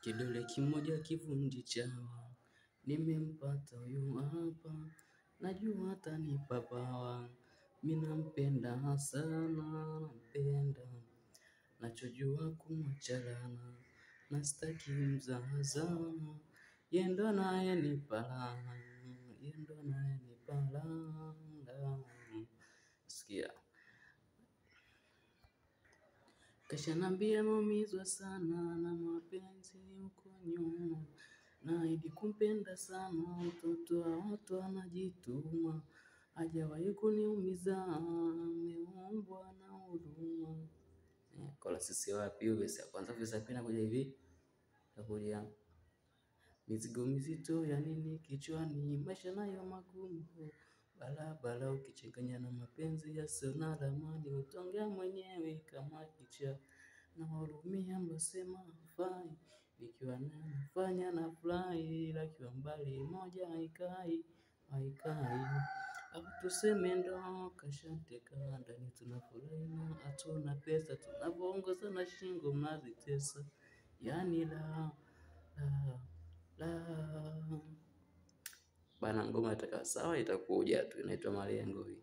Kidole kimoja kivunji chawa, nimempata huyu hapa, najua atanipa pawa, mimi nampenda sana, nampenda, nachojua kumwachana, na sitaki mzaha, yeye ndo anayenipa raha, yeye ndo anayenipa raha. Sikia. Kashanambia ameumizwa sana na mapenzi huko nyuma, naahidi kumpenda sana mtoto wa watu anajituma, hajawahi kuniumiza ameumbwa na huruma. Chorus si wapi hiyo verse ya kwanza, verse ya pili inakuja hivi, inakuja mizigo mizito ya nini kichwani, maisha nayo magumu, bala ukichanganya na mapenzi yasiyo na ramani, utaongea mwenyewe kama kichaa. Nawahurumia mlosema hafai, nikiwa naye nafanya nafurahi, ila akiwa mbali moja haikai. Au tuseme ndo kashateka ndani tunafurahi na hatuna pesa, tunavyoongozana shingo mnazitesa, yani la bana. Ngoma itakayo sawa itakuja tu, inaitwa Malengo hii.